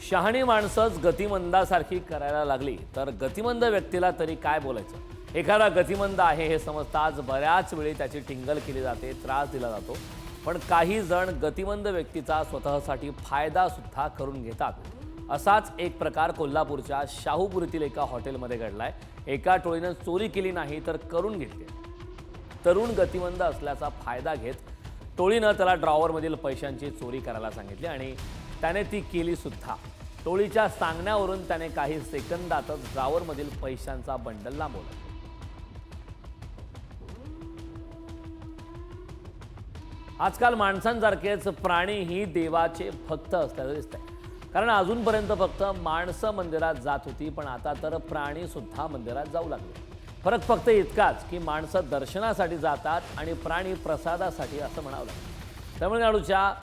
शहाणी माणसंच गतिमंदासारखी करायला लागली तर गतिमंद व्यक्तीला तरी काय बोलायचं। एखादा गतिमंद आहे हे समजताच बऱ्याच वेळी त्याची टिंगल केली जाते, त्रास दिला जातो। पण काही जण गतिमंद व्यक्तीचा स्वतःसाठी फायदा सुद्धा करून घेतात। असाच एक प्रकार कोल्हापूरच्या शाहूपुरीतील एका हॉटेलमध्ये घडलाय। एका टोळीनं चोरी केली नाही तर करून घेतली। तरुण गतिमंद असल्याचा फायदा घेत टोळीनं त्याला ड्रॉवरमधील पैशांची चोरी करायला सांगितली आणि त्याने ती केली सुद्धा। टोळीच्या सांगण्यावरून त्याने काही सेकंदातच ड्रॉवरमधील पैशांचा बंडल लांबवला। आजकाल माणसांसारखेच प्राणीही देवाचे भक्त असल्याचं दिसतंय। कारण अजूनपर्यंत फक्त माणसं मंदिरात जात होती, पण आता तर प्राणी सुद्धा मंदिरात जाऊ लागले। फरक फक्त इतकाच की माणसं दर्शनासाठी जातात आणि प्राणी प्रसादासाठी असं म्हणावं लागतं। तमिळनाडूच्या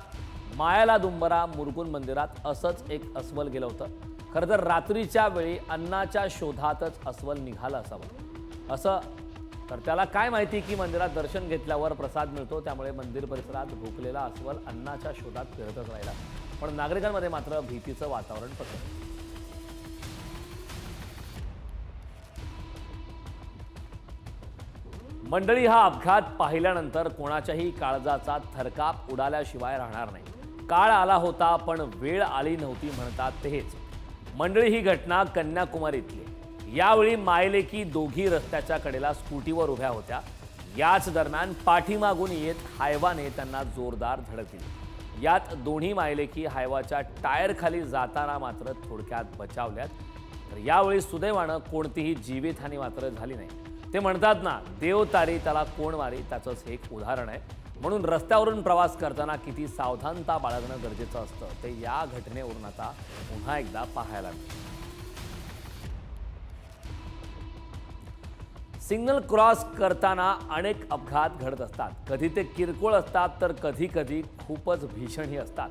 मायालादुंबरा मुरुगन मंदिरात असंच एक अस्वल गेलं होतं। खरं तर रात्रीच्या वेळी अन्नाच्या शोधातच अस्वल निघालं असावं। असं तर त्याला काय माहिती की मंदिरात दर्शन घेतल्यावर प्रसाद मिळतो, त्यामुळे मंदिर परिसरात भुकलेला अस्वल अन्नाच्या शोधात फिरतच राहिला। पण नागरिकांमध्ये मात्र भीतीचं वातावरण पसरलं। मंडळी, हा अपघात पाहिल्यानंतर कोणाच्याही काळजाचा थरकाप उडाल्याशिवाय राहणार नाही। काळ आला होता पण वेळ आली नव्हती म्हणतात तेच। मंडळी, ही घटना कन्याकुमारीतली। यावेळी मायलेकी दोघी रस्त्याच्या कडेला स्कूटीवर उभ्या होत्या। याच दरम्यान पाठीमागून येत हायवाने त्यांना जोरदार धडक दिली। यात दोन्ही मायलेकी हायवाच्या टायरखाली जाताना मात्र थोडक्यात बचावल्यात। तर यावेळी सुदैवानं कोणतीही जीवितहानी मात्र झाली नाही। ते म्हणतात ना, देव तारी त्याला कोण वारी, त्याचंच हे एक उदाहरण आहे। म्हणून रस्त्यावरून प्रवास करताना किती सावधानता बाळगणं गरजेचं असतं ते या घटनेवरून आता पुन्हा एकदा पाहायला मिळतं। सिग्नल क्रॉस करताना अनेक अपघात घडत असतात। कधी ते किरकोळ असतात तर कधी कधी खूपच भीषणही असतात।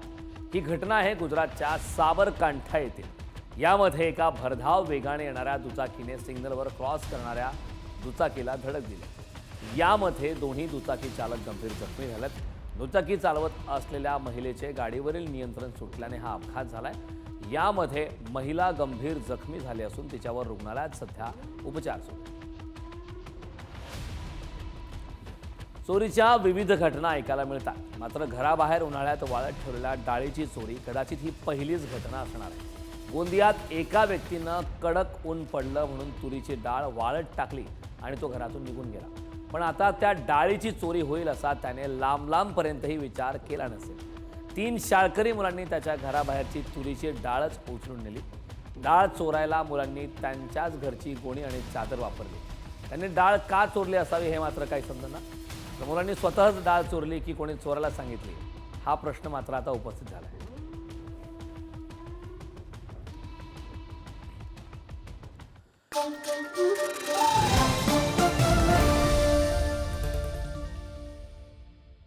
ही घटना आहे गुजरातच्या साबरकांठा येथील। यामध्ये एका भरधाव वेगाने येणाऱ्या दुचाकीने सिग्नलवर क्रॉस करणाऱ्या दुचाकीला धडक दिली। यामध्ये दोन्ही दुचाकी चालक गंभीर जखमी झालेत। दुचाकी चालवत असलेल्या महिलेचे गाडीवरील नियंत्रण सुटल्याने हा अपघात झालाय। यामध्ये महिला गंभीर जखमी झाली असून तिच्यावर रुग्णालयात सध्या उपचार सुरू आहेत। चोरीच्या विविध घटना ऐकायला मिळतात, मात्र घराबाहेर उन्हाळ्यात वाळत ठेवलेल्या डाळीची चोरी कदाचित ही पहिलीच घटना असणार आहे। गोंदियात एका व्यक्तीनं कडक ऊन पडलं म्हणून तुरीची डाळ वाळत टाकली आणि तो घरातून निघून गेला। पण आता त्या डाळीची चोरी होईल असा त्याने लांब लांबपर्यंतही विचार केला नसेल। 3 शाळकरी मुलांनी त्याच्या घराबाहेरची तुरीची डाळच उचलून नेली। डाळ चोरायला मुलांनी त्यांच्याच घरची गोणी आणि चादर वापरली। त्यांनी डाळ का चोरली असावी हे मात्र काही समजेना। तर मुलांनी स्वतःच डाळ चोरली की कोणी चोरायला सांगितली, हा प्रश्न मात्र आता उपस्थित झाला आहे।